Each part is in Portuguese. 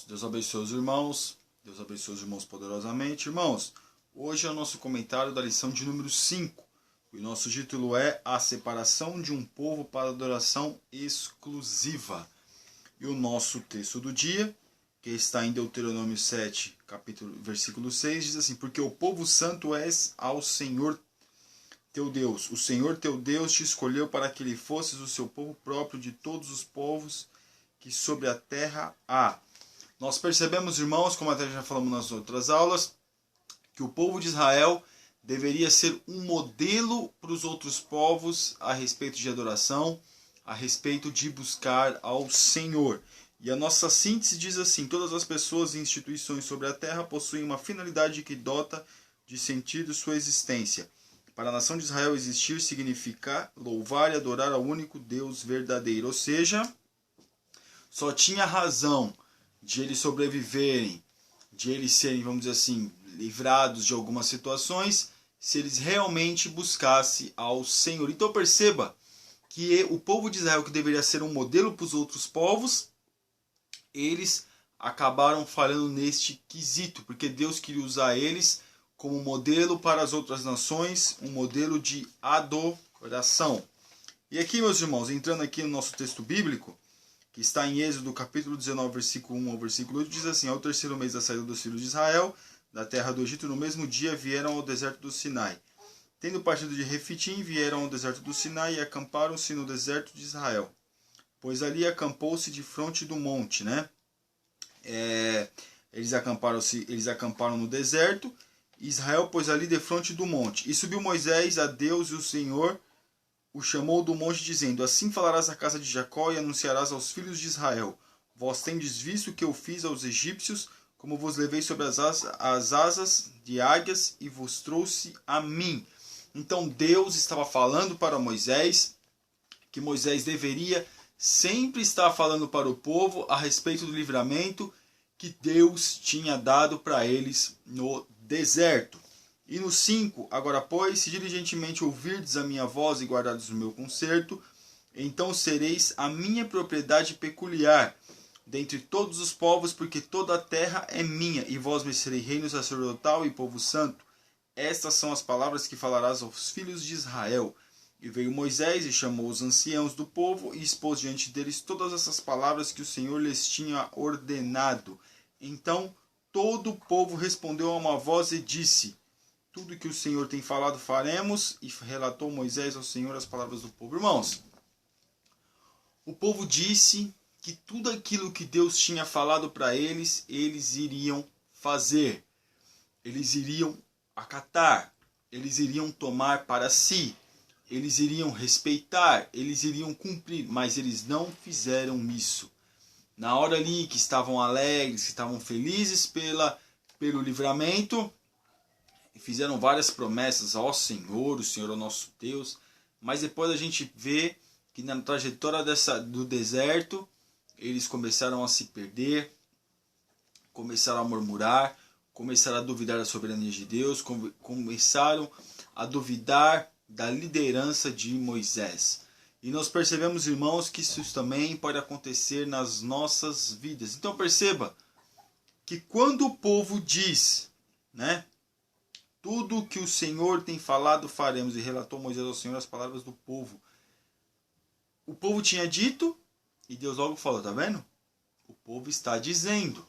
Deus abençoe os irmãos. Deus abençoe os irmãos poderosamente. Irmãos, hoje é o nosso comentário da lição de número 5. O nosso título é A Separação de um Povo para Adoração Exclusiva. E o nosso texto do dia, que está em Deuteronômio 7, versículo 6, diz assim: Porque o povo santo és ao Senhor teu Deus. O Senhor teu Deus te escolheu para que ele fosses o seu povo próprio de todos os povos que sobre a terra há. Nós percebemos, irmãos, como até já falamos nas outras aulas, que o povo de Israel deveria ser um modelo para os outros povos a respeito de adoração, a respeito de buscar ao Senhor. E a nossa síntese diz assim: todas as pessoas e instituições sobre a terra possuem uma finalidade que dota de sentido sua existência. Para a nação de Israel existir significa louvar e adorar ao único Deus verdadeiro. Ou seja, só tinha razão de eles sobreviverem, de eles serem, vamos dizer assim, livrados de algumas situações, se eles realmente buscassem ao Senhor. Então perceba que o povo de Israel, que deveria ser um modelo para os outros povos, eles acabaram falhando neste quesito, porque Deus queria usar eles como modelo para as outras nações, um modelo de adoração. E aqui, meus irmãos, entrando aqui no nosso texto bíblico, que está em Êxodo capítulo 19, versículo 1 ao versículo 8, diz assim: Ao terceiro mês da saída dos filhos de Israel, da terra do Egito, no mesmo dia vieram ao deserto do Sinai. Tendo partido de Refitim, vieram ao deserto do Sinai e acamparam-se no deserto de Israel. Pois ali acampou-se de fronte do monte, né? Eles acamparam no deserto, Israel pôs ali de fronte do monte. E subiu Moisés a Deus, e o Senhor o chamou do monte, dizendo: Assim falarás à casa de Jacó e anunciarás aos filhos de Israel: Vós tendes visto o que eu fiz aos egípcios, como vos levei sobre as asas de águias e vos trouxe a mim. Então Deus estava falando para Moisés que Moisés deveria sempre estar falando para o povo a respeito do livramento que Deus tinha dado para eles no deserto. E no 5, agora pois, se diligentemente ouvirdes a minha voz e guardardes o meu concerto, então sereis a minha propriedade peculiar dentre todos os povos, porque toda a terra é minha, e vós me sereis reino sacerdotal e povo santo. Estas são as palavras que falarás aos filhos de Israel. E veio Moisés e chamou os anciãos do povo e expôs diante deles todas essas palavras que o Senhor lhes tinha ordenado. Então todo o povo respondeu a uma voz e disse: Tudo que o Senhor tem falado faremos. E relatou Moisés ao Senhor as palavras do povo. Irmãos, o povo disse que tudo aquilo que Deus tinha falado para eles, eles iriam fazer. Eles iriam acatar. Eles iriam tomar para si. Eles iriam respeitar. Eles iriam cumprir. Mas eles não fizeram isso. Na hora ali que estavam alegres, que estavam felizes pelo livramento, fizeram várias promessas ao Senhor, o Senhor é o nosso Deus, mas depois a gente vê que na trajetória do deserto, eles começaram a se perder, começaram a murmurar, começaram a duvidar da soberania de Deus, começaram a duvidar da liderança de Moisés. E nós percebemos, irmãos, que isso também pode acontecer nas nossas vidas. Então perceba que quando o povo diz, né, tudo o que o Senhor tem falado faremos, e relatou Moisés ao Senhor as palavras do povo. O povo tinha dito, e Deus logo falou, tá vendo? O povo está dizendo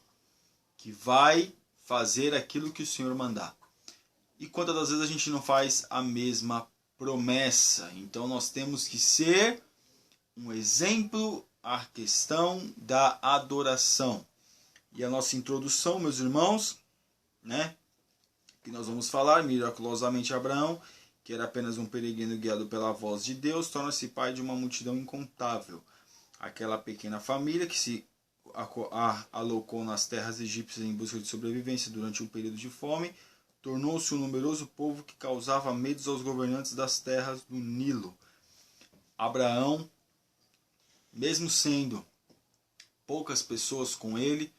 que vai fazer aquilo que o Senhor mandar. E quantas das vezes a gente não faz a mesma promessa? Então nós temos que ser um exemplo à questão da adoração. E a nossa introdução, meus irmãos, né? Que nós vamos falar, miraculosamente Abraão, que era apenas um peregrino guiado pela voz de Deus, torna-se pai de uma multidão incontável. Aquela pequena família que se alocou nas terras egípcias em busca de sobrevivência durante um período de fome, tornou-se um numeroso povo que causava medos aos governantes das terras do Nilo. Abraão, mesmo sendo poucas pessoas com ele,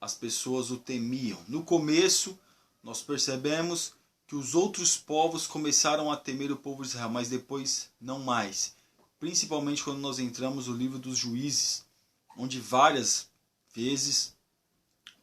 as pessoas o temiam. No começo, nós percebemos que os outros povos começaram a temer o povo de Israel, mas depois não mais. Principalmente quando nós entramos no livro dos Juízes, onde várias vezes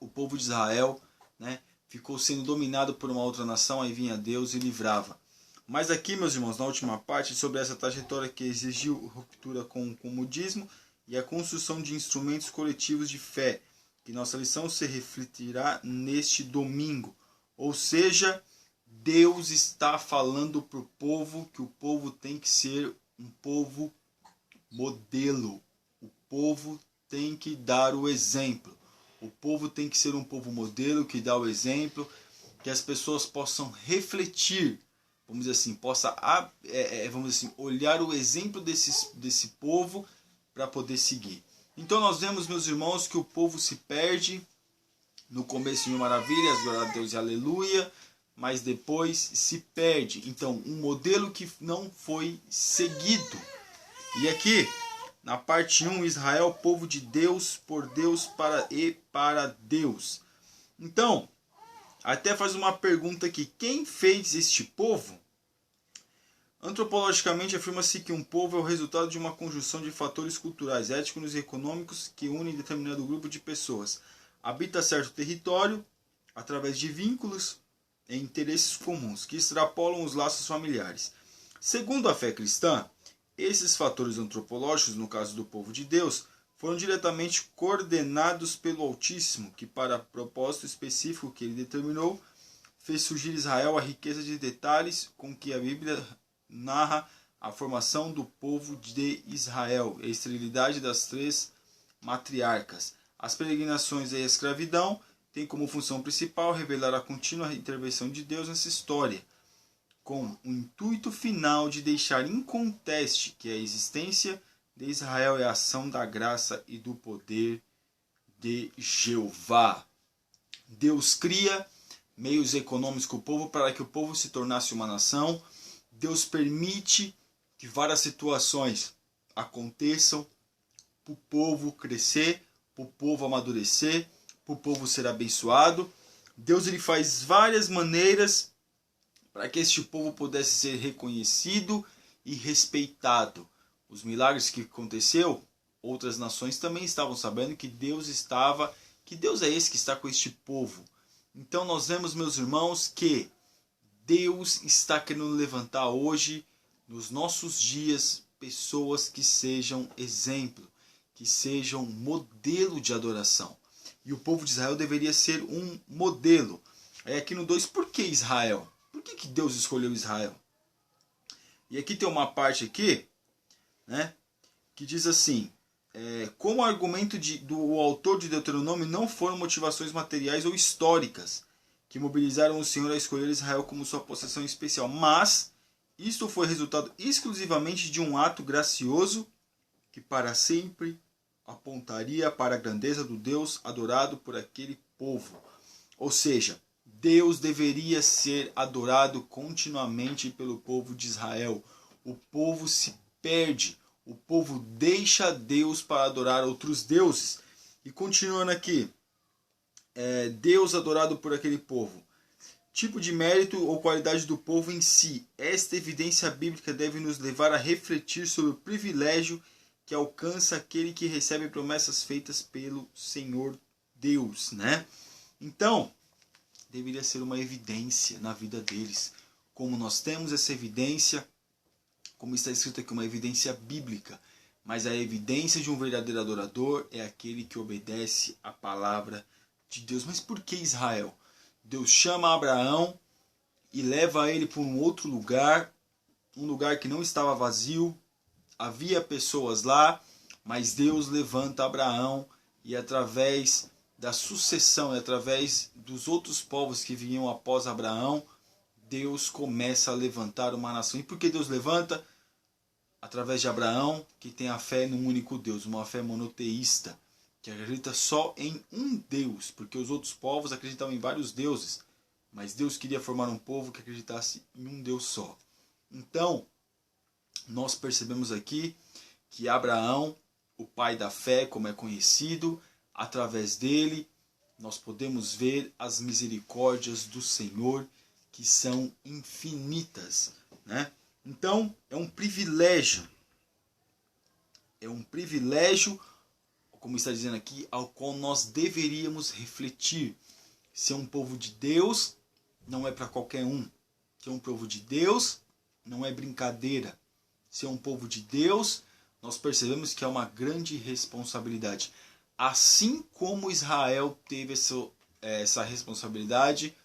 o povo de Israel, né, ficou sendo dominado por uma outra nação, aí vinha Deus e livrava. Mas aqui, meus irmãos, na última parte, sobre essa trajetória que exigiu ruptura com o comodismo e a construção de instrumentos coletivos de fé, que nossa lição se refletirá neste domingo. Ou seja, Deus está falando para o povo que o povo tem que ser um povo modelo. O povo tem que dar o exemplo. O povo tem que ser um povo modelo que dá o exemplo, que as pessoas possam refletir, vamos dizer assim, vamos dizer assim, olhar o exemplo desse povo para poder seguir. Então nós vemos, meus irmãos, que o povo se perde no começo de maravilhas, glória a Deus e aleluia, mas depois se perde. Então, um modelo que não foi seguido. E aqui, na parte 1, Israel, povo de Deus, por Deus, para Deus. Então, até faz uma pergunta aqui. Quem fez este povo? Antropologicamente, afirma-se que um povo é o resultado de uma conjunção de fatores culturais, étnicos e econômicos que unem determinado grupo de pessoas. Habita certo território através de vínculos e interesses comuns que extrapolam os laços familiares. Segundo a fé cristã, esses fatores antropológicos, no caso do povo de Deus, foram diretamente coordenados pelo Altíssimo, que para propósito específico que ele determinou, fez surgir Israel a riqueza de detalhes com que a Bíblia narra a formação do povo de Israel, a esterilidade das 3 matriarcas. As peregrinações e a escravidão têm como função principal revelar a contínua intervenção de Deus nessa história, com o intuito final de deixar inconteste que a existência de Israel é a ação da graça e do poder de Jeová. Deus cria meios econômicos com o povo para que o povo se tornasse uma nação. Deus permite que várias situações aconteçam para o povo crescer, para o povo amadurecer, para o povo ser abençoado. Deus ele faz várias maneiras para que este povo pudesse ser reconhecido e respeitado. Os milagres que aconteceu, outras nações também estavam sabendo que Deus é esse que está com este povo. Então nós vemos, meus irmãos, que Deus está querendo levantar hoje, nos nossos dias, pessoas que sejam exemplo, que sejam modelo de adoração. E o povo de Israel deveria ser um modelo. Aí aqui no 2, por que Israel? Por que Deus escolheu Israel? E aqui tem uma parte aqui, né, que diz assim, como argumento do autor de Deuteronômio não foram motivações materiais ou históricas que mobilizaram o Senhor a escolher Israel como sua possessão especial, mas isto foi resultado exclusivamente de um ato gracioso que para sempre apontaria para a grandeza do Deus adorado por aquele povo. Ou seja, Deus deveria ser adorado continuamente pelo povo de Israel. O povo se perde, o povo deixa Deus para adorar outros deuses. E continuando aqui, Deus adorado por aquele povo. Tipo de mérito ou qualidade do povo em si. Esta evidência bíblica deve nos levar a refletir sobre o privilégio que alcança aquele que recebe promessas feitas pelo Senhor Deus, né? Então, deveria ser uma evidência na vida deles. Como nós temos essa evidência, como está escrito aqui, uma evidência bíblica. Mas a evidência de um verdadeiro adorador é aquele que obedece à palavra de Deus. Mas por que Israel? Deus chama Abraão e leva ele para um outro lugar, um lugar que não estava vazio. Havia pessoas lá, mas Deus levanta Abraão e através da sucessão, através dos outros povos que vinham após Abraão, Deus começa a levantar uma nação. E por que Deus levanta? Através de Abraão, que tem a fé num único Deus, uma fé monoteísta, que acredita só em um Deus, porque os outros povos acreditavam em vários deuses, mas Deus queria formar um povo que acreditasse em um Deus só. Então, nós percebemos aqui que Abraão, o pai da fé, como é conhecido, através dele, nós podemos ver as misericórdias do Senhor, que são infinitas, né? Então, é um privilégio como está dizendo aqui, ao qual nós deveríamos refletir. Ser um povo de Deus não é para qualquer um. Ser um povo de Deus não é brincadeira. Ser um povo de Deus, nós percebemos que é uma grande responsabilidade. Assim como Israel teve essa responsabilidade,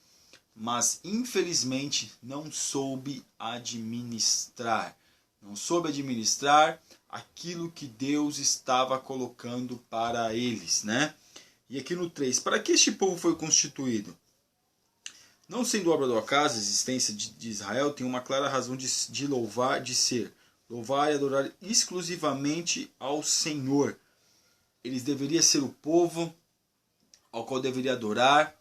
mas infelizmente não soube administrar. Não soube administrar aquilo que Deus estava colocando para eles, né? E aqui no 3, para que este povo foi constituído? Não sendo obra do acaso, a existência de Israel tem uma clara razão de louvar, de ser. Louvar e adorar exclusivamente ao Senhor. Eles deveriam ser o povo ao qual deveria adorar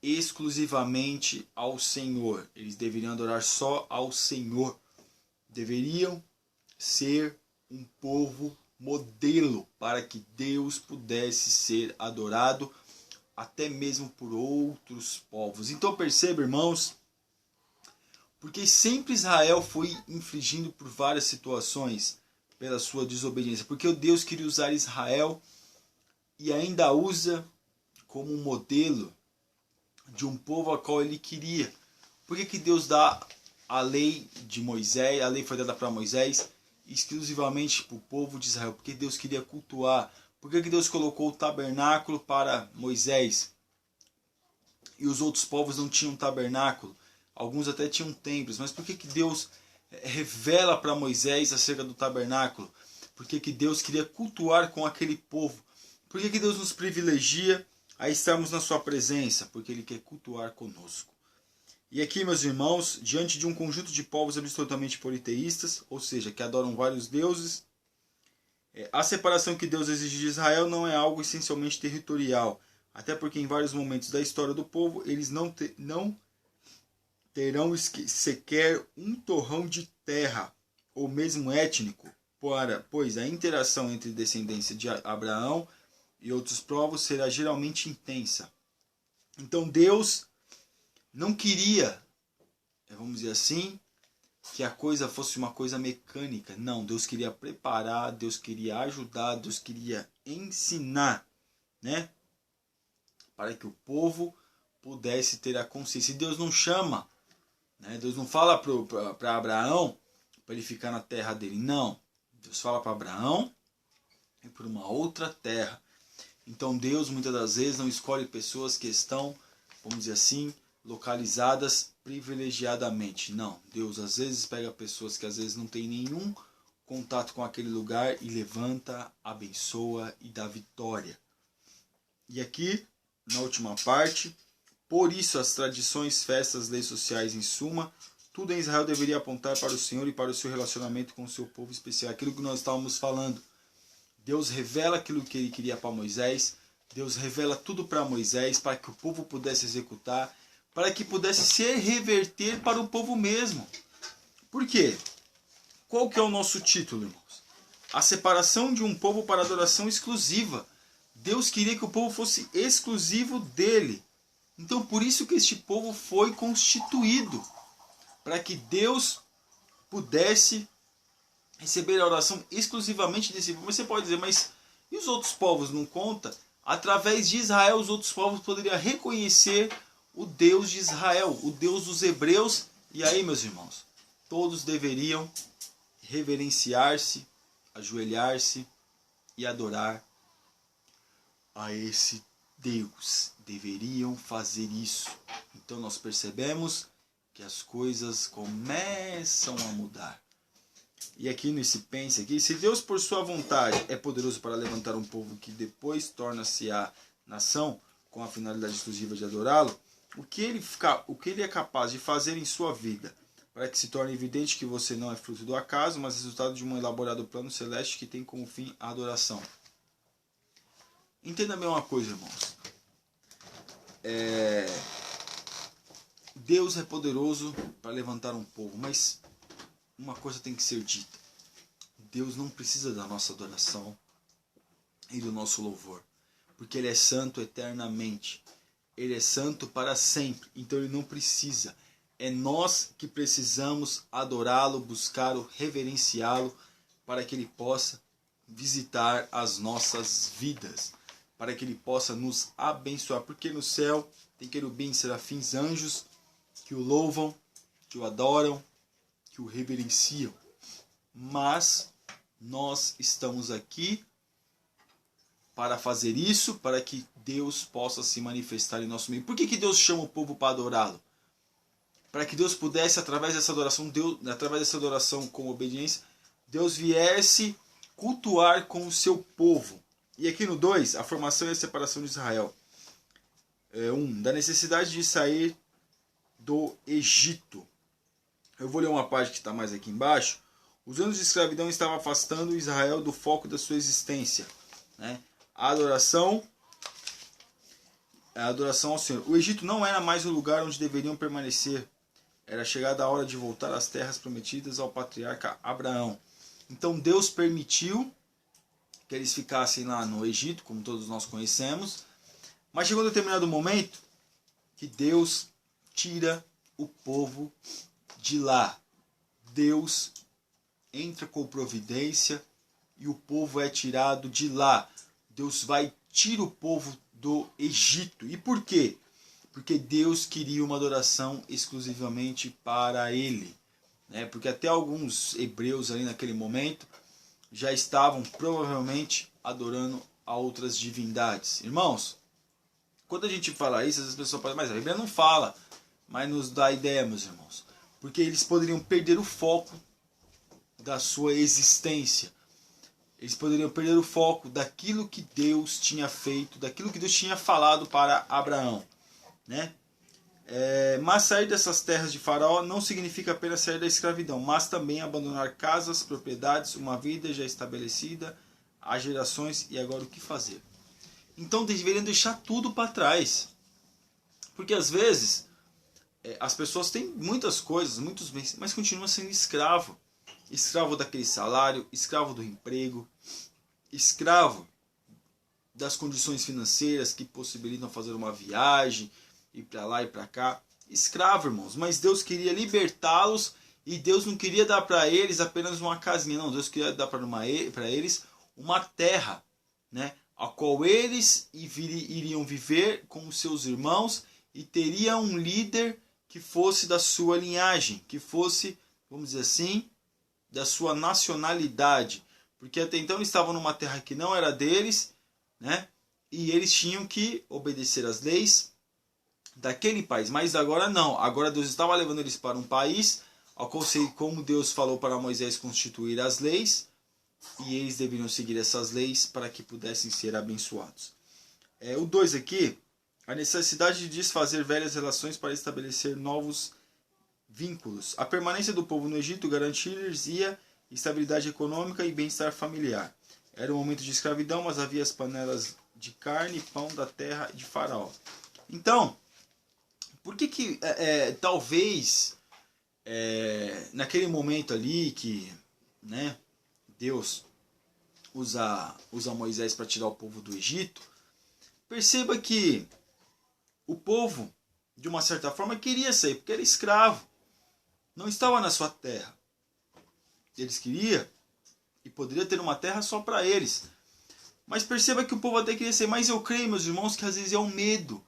exclusivamente ao Senhor. Eles deveriam adorar só ao Senhor. Deveriam ser um povo modelo para que Deus pudesse ser adorado até mesmo por outros povos. Então perceba, irmãos, porque sempre Israel foi infligindo por várias situações pela sua desobediência. Porque o Deus queria usar Israel e ainda usa como um modelo de um povo a qual ele queria. Por que Deus dá a lei de Moisés? A lei foi dada para Moisés exclusivamente para o povo de Israel, porque Deus queria cultuar. Por que Deus colocou o tabernáculo para Moisés e os outros povos não tinham tabernáculo? Alguns até tinham templos, mas por que Deus revela para Moisés acerca do tabernáculo? Porque Deus queria cultuar com aquele povo. Por que Deus nos privilegia a estarmos na sua presença? Porque Ele quer cultuar conosco. E aqui, meus irmãos, diante de um conjunto de povos absolutamente politeístas, ou seja, que adoram vários deuses, a separação que Deus exige de Israel não é algo essencialmente territorial, até porque em vários momentos da história do povo, eles não terão sequer um torrão de terra, ou mesmo étnico, pois a interação entre descendência de Abraão e outros povos será geralmente intensa. Então Deus não queria, vamos dizer assim, que a coisa fosse uma coisa mecânica. Não, Deus queria preparar, Deus queria ajudar, Deus queria ensinar, né? Para que o povo pudesse ter a consciência. E Deus não chama, né? Deus não fala para Abraão para ele ficar na terra dele. Não, Deus fala para Abraão e para uma outra terra. Então Deus muitas das vezes não escolhe pessoas que estão, vamos dizer assim, localizadas privilegiadamente. Não, Deus às vezes pega pessoas que às vezes não têm nenhum contato com aquele lugar e levanta, abençoa e dá vitória. E aqui, na última parte, por isso as tradições, festas, leis sociais, em suma, tudo em Israel deveria apontar para o Senhor e para o seu relacionamento com o seu povo especial. Aquilo que nós estávamos falando. Deus revela aquilo que ele queria para Moisés, Deus revela tudo para Moisés, para que o povo pudesse executar, para que pudesse se reverter para o povo mesmo. Por quê? Qual que é o nosso título, irmãos? A separação de um povo para adoração exclusiva. Deus queria que o povo fosse exclusivo dele. Então por isso que este povo foi constituído, para que Deus pudesse receber a oração exclusivamente desse povo. Mas você pode dizer, mas e os outros povos não conta? Através de Israel, os outros povos poderiam reconhecer o Deus de Israel, o Deus dos hebreus. E aí, meus irmãos, todos deveriam reverenciar-se, ajoelhar-se e adorar a esse Deus. Deveriam fazer isso. Então nós percebemos que as coisas começam a mudar. E aqui nesse pense aqui, se Deus por sua vontade é poderoso para levantar um povo que depois torna-se a nação com a finalidade exclusiva de adorá-lo, o que ele é capaz de fazer em sua vida para que se torne evidente que você não é fruto do acaso, mas resultado de um elaborado plano celeste que tem como fim a adoração. Entenda bem uma coisa, irmãos. Deus é poderoso para levantar um povo, mas uma coisa tem que ser dita. Deus não precisa da nossa adoração e do nosso louvor, porque Ele é santo eternamente. Ele é santo para sempre, então Ele não precisa. É nós que precisamos adorá-lo, buscá-lo, reverenciá-lo, para que Ele possa visitar as nossas vidas, para que Ele possa nos abençoar, porque no céu tem querubins, serafins, anjos que o louvam, que o adoram, que o reverenciam. Mas nós estamos aqui para fazer isso, para que Deus possa se manifestar em nosso meio. Por que Deus chama o povo para adorá-lo? Para que Deus pudesse, através dessa adoração com obediência, Deus viesse cultuar com o seu povo. E aqui no 2, a formação e a separação de Israel. 1. Da necessidade de sair do Egito. Eu vou ler uma parte que está mais aqui embaixo. Os anos de escravidão estavam afastando Israel do foco da sua existência, né? A adoração ao Senhor. O Egito não era mais o lugar onde deveriam permanecer. Era chegada a hora de voltar às terras prometidas ao patriarca Abraão. Então Deus permitiu que eles ficassem lá no Egito, como todos nós conhecemos. Mas chegou um determinado momento que Deus tira o povo de lá. Deus entra com providência e o povo é tirado de lá. Deus tira o povo do Egito. E por quê? Porque Deus queria uma adoração exclusivamente para Ele, né? Porque até alguns hebreus ali naquele momento já estavam provavelmente adorando a outras divindades. Irmãos, quando a gente fala isso, as pessoas falam, mas a Bíblia não fala, mas nos dá ideia, meus irmãos. Porque eles poderiam perder o foco da sua existência. Eles poderiam perder o foco daquilo que Deus tinha feito, daquilo que Deus tinha falado para Abraão, né? Mas sair dessas terras de Faraó não significa apenas sair da escravidão, mas também abandonar casas, propriedades, uma vida já estabelecida há gerações, e agora o que fazer? Então deveriam deixar tudo para trás. Porque às vezes as pessoas têm muitas coisas, muitos bens, mas continuam sendo escravo. Escravo daquele salário, escravo do emprego, escravo das condições financeiras que possibilitam fazer uma viagem, ir para lá e para cá. Escravo, irmãos. Mas Deus queria libertá-los e Deus não queria dar para eles apenas uma casinha. Não, Deus queria dar para eles uma terra, né? A qual eles iriam viver com os seus irmãos e teria um líder que fosse da sua linhagem, que fosse, vamos dizer assim, da sua nacionalidade, porque até então eles estavam numa terra que não era deles, né? E eles tinham que obedecer às leis daquele país, mas agora não, agora Deus estava levando eles para um país, ao qual, como Deus falou para Moisés constituir as leis, e eles deveriam seguir essas leis para que pudessem ser abençoados. O 2 aqui, a necessidade de desfazer velhas relações para estabelecer novos vínculos. A permanência do povo no Egito garantia estabilidade econômica e bem-estar familiar. Era um momento de escravidão, mas havia as panelas de carne e pão da terra de Faraó. Então, por que talvez naquele momento ali que, né, Deus usa Moisés para tirar o povo do Egito, perceba que o povo, de uma certa forma, queria sair, porque era escravo. Não estava na sua terra. Eles queriam e poderia ter uma terra só para eles. Mas perceba que o povo até queria sair. Mas eu creio, meus irmãos, que às vezes é o medo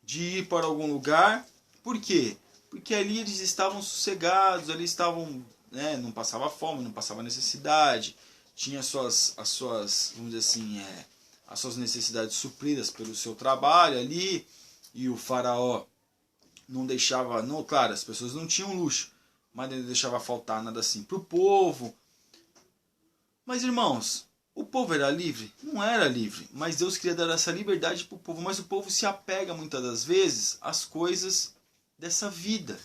de ir para algum lugar. Por quê? Porque ali eles estavam sossegados, ali estavam, né, não passava fome, não passava necessidade, tinha as suas, vamos dizer assim, as suas necessidades supridas pelo seu trabalho ali, e o faraó não deixava, não, claro, as pessoas não tinham luxo, mas ele não deixava faltar nada assim para o povo. Mas irmãos, o povo era livre? Não era livre, mas Deus queria dar essa liberdade para o povo, mas o povo se apega muitas das vezes às coisas dessa vida,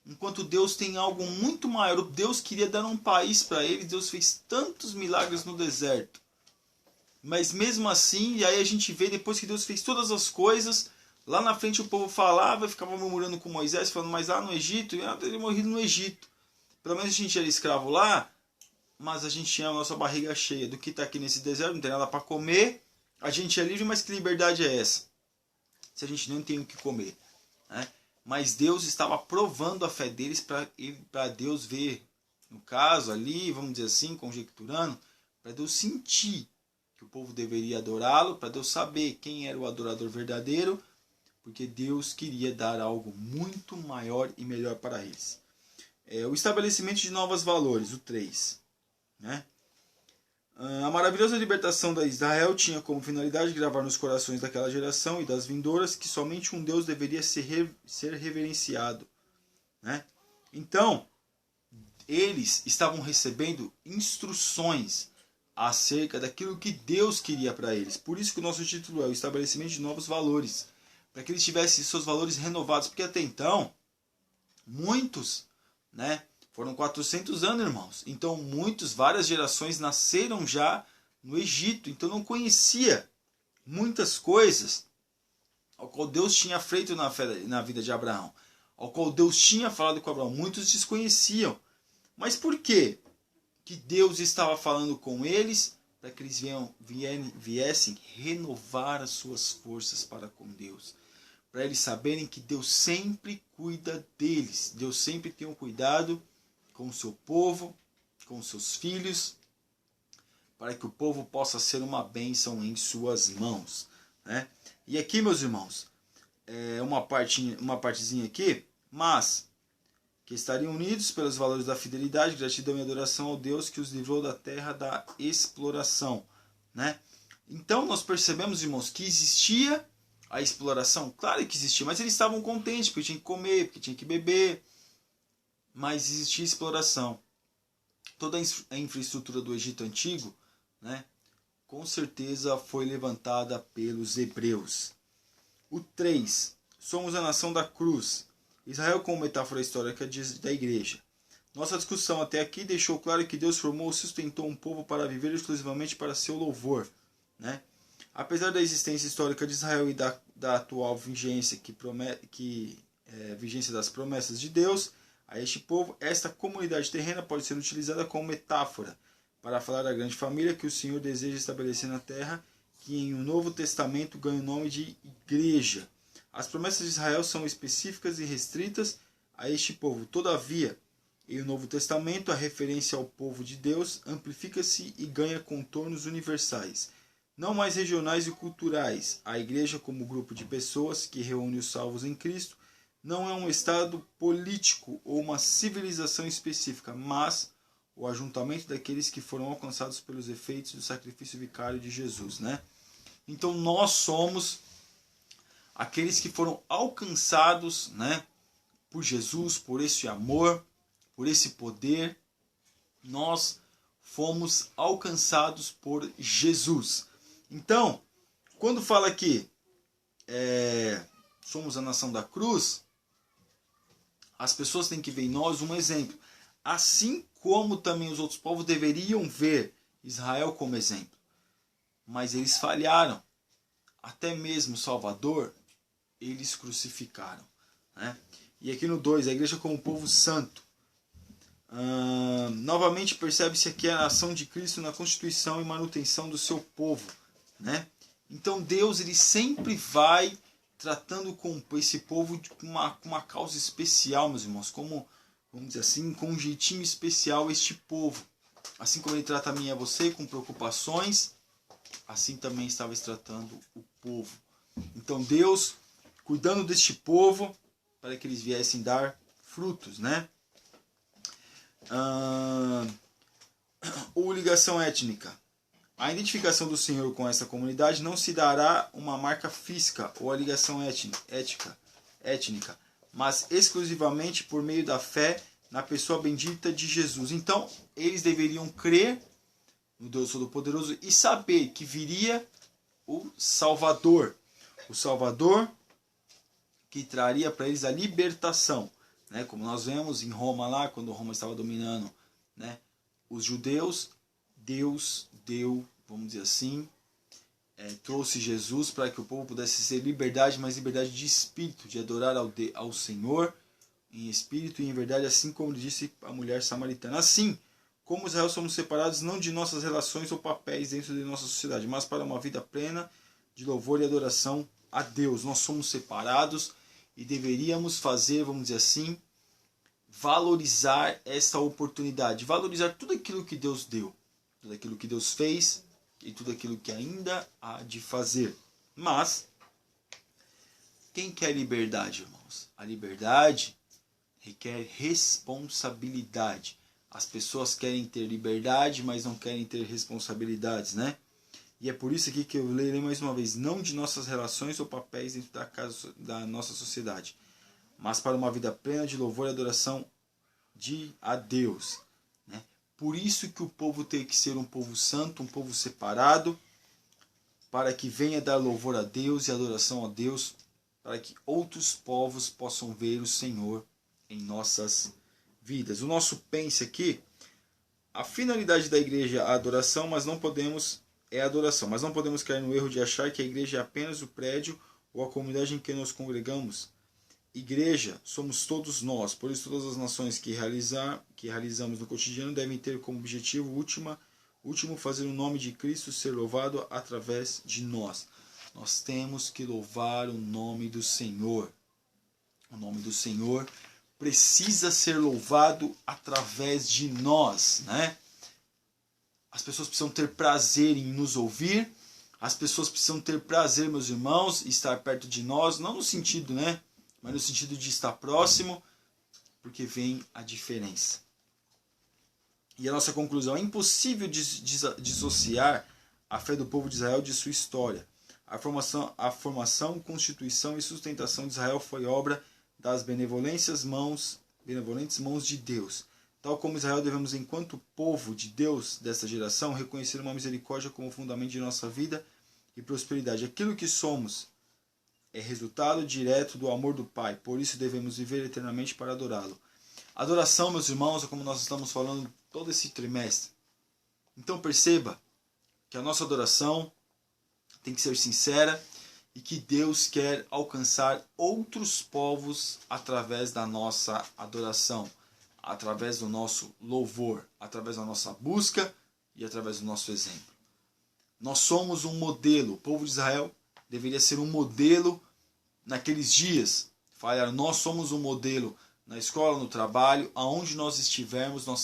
enquanto Deus tem algo muito maior. Deus queria dar um país para eles, Deus fez tantos milagres no deserto, mas mesmo assim, e aí a gente vê depois que Deus fez todas as coisas, lá na frente o povo falava, ficava murmurando com Moisés, falando, mas lá no Egito, ele teria morrido no Egito, pelo menos a gente era escravo lá, mas a gente tinha a nossa barriga cheia do que está aqui nesse deserto, não tem nada para comer, a gente é livre, mas que liberdade é essa? Se a gente não tem o que comer, né? Mas Deus estava provando a fé deles para Deus ver, no caso ali, vamos dizer assim, conjecturando, para Deus sentir que o povo deveria adorá-lo, para Deus saber quem era o adorador verdadeiro, porque Deus queria dar algo muito maior e melhor para eles. O estabelecimento de novos valores, o 3. Né? A maravilhosa libertação da Israel tinha como finalidade gravar nos corações daquela geração e das vindouras que somente um Deus deveria ser reverenciado. Né? Então, eles estavam recebendo instruções acerca daquilo que Deus queria para eles. Por isso que o nosso título é o estabelecimento de novos valores, para que eles tivessem seus valores renovados, porque até então, muitos, né, foram 400 anos, irmãos. Então, várias gerações nasceram já no Egito. Então, não conhecia muitas coisas ao qual Deus tinha feito na vida de Abraão. Ao qual Deus tinha falado com Abraão. Muitos desconheciam. Mas por quê? Que Deus estava falando com eles para que eles viessem renovar as suas forças para com Deus. Para eles saberem que Deus sempre cuida deles. Deus sempre tem um cuidado com o seu povo, com os seus filhos, para que o povo possa ser uma bênção em suas mãos. Né? E aqui, meus irmãos, uma partezinha aqui, mas que estariam unidos pelos valores da fidelidade, gratidão e adoração ao Deus que os livrou da terra da exploração. Né? Então nós percebemos, irmãos, que existia a exploração. Claro que existia, mas eles estavam contentes, porque tinham que comer, porque tinham que beber. Mas existia exploração. Toda a infraestrutura do Egito Antigo, né, com certeza foi levantada pelos hebreus. O 3. Somos a nação da cruz. Israel como metáfora histórica da igreja. Nossa discussão até aqui deixou claro que Deus formou e sustentou um povo para viver exclusivamente para seu louvor. Né? Apesar da existência histórica de Israel e da atual vigência, vigência das promessas de Deus, a este povo, esta comunidade terrena pode ser utilizada como metáfora para falar da grande família que o Senhor deseja estabelecer na terra, que em um Novo Testamento ganha o nome de igreja. As promessas de Israel são específicas e restritas a este povo. Todavia, em o Novo Testamento, a referência ao povo de Deus amplifica-se e ganha contornos universais, não mais regionais e culturais. A igreja, como grupo de pessoas que reúne os salvos em Cristo, não é um estado político ou uma civilização específica, mas o ajuntamento daqueles que foram alcançados pelos efeitos do sacrifício vicário de Jesus. Né? Então nós somos aqueles que foram alcançados, né, por Jesus, por esse amor, por esse poder. Nós fomos alcançados por Jesus. Então, quando fala aqui, somos a nação da cruz, as pessoas têm que ver em nós um exemplo. Assim como também os outros povos deveriam ver Israel como exemplo. Mas eles falharam. Até mesmo Salvador, eles crucificaram. Né? E aqui no 2, a igreja como povo santo. Novamente percebe-se aqui a ação de Cristo na constituição e manutenção do seu povo. Né? Então Deus ele sempre vai tratando com esse povo com uma causa especial, meus irmãos, como, vamos dizer assim, com um jeitinho especial este povo. Assim como ele trata a mim e a você com preocupações, assim também estava tratando o povo. Então Deus cuidando deste povo para que eles viessem dar frutos, né? Ou ligação étnica. A identificação do Senhor com essa comunidade não se dará uma marca física ou a ligação étnica, mas exclusivamente por meio da fé na pessoa bendita de Jesus. Então, eles deveriam crer no Deus Todo-Poderoso e saber que viria o Salvador. O Salvador que traria para eles a libertação. Né? Como nós vemos em Roma lá, quando Roma estava dominando, né, os judeus, Deus deu, vamos dizer assim, trouxe Jesus para que o povo pudesse ter liberdade, mas liberdade de espírito, de adorar ao Senhor em espírito e em verdade, assim como disse a mulher samaritana. Assim como Israel somos separados não de nossas relações ou papéis dentro de nossa sociedade, mas para uma vida plena de louvor e adoração a Deus. Nós somos separados e deveríamos fazer, vamos dizer assim, valorizar esta oportunidade, valorizar tudo aquilo que Deus deu. tudo aquilo que Deus fez e tudo aquilo que ainda há de fazer. Mas quem quer liberdade, irmãos? A liberdade requer responsabilidade. As pessoas querem ter liberdade, mas não querem ter responsabilidades, né? E é por isso aqui que eu lerei mais uma vez, não de nossas relações ou papéis dentro da nossa sociedade, mas para uma vida plena de louvor e adoração a Deus, né? Por isso que o povo tem que ser um povo santo, um povo separado, para que venha dar louvor a Deus e adoração a Deus, para que outros povos possam ver o Senhor em nossas vidas. O nosso pense aqui, a finalidade da igreja é a adoração, mas não podemos mas não podemos cair no erro de achar que a igreja é apenas o prédio ou a comunidade em que nos congregamos. Igreja somos todos nós, por isso todas as nações que realizamos no cotidiano devem ter como objetivo último fazer o nome de Cristo ser louvado através de nós. Nós temos que louvar o nome do Senhor. O nome do Senhor precisa ser louvado através de nós, né? As pessoas precisam ter prazer em nos ouvir. As pessoas precisam ter prazer, meus irmãos, em estar perto de nós, não no sentido, né? Mas no sentido de estar próximo, porque vem a diferença. E a nossa conclusão: é impossível dissociar a fé do povo de Israel de sua história. A formação, constituição e sustentação de Israel foi obra das benevolentes mãos de Deus. Tal como Israel, devemos, enquanto povo de Deus desta geração, reconhecer uma misericórdia como fundamento de nossa vida e prosperidade. Aquilo que somos é resultado direto do amor do Pai, por isso devemos viver eternamente para adorá-lo. Adoração, meus irmãos, é como nós estamos falando todo esse trimestre. Então perceba que a nossa adoração tem que ser sincera e que Deus quer alcançar outros povos através da nossa adoração, através do nosso louvor, através da nossa busca e através do nosso exemplo. Nós somos um modelo. O povo de Israel deveria ser um modelo naqueles dias. Nós somos um modelo na escola, no trabalho, aonde nós estivermos, nós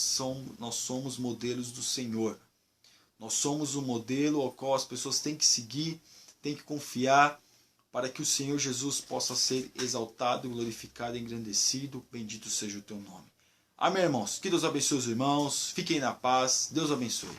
somos modelos do Senhor. Nós somos um modelo ao qual as pessoas têm que seguir, têm que confiar, para que o Senhor Jesus possa ser exaltado, glorificado, engrandecido. Bendito seja o teu nome. Amém, irmãos? Que Deus abençoe os irmãos. Fiquem na paz. Deus abençoe.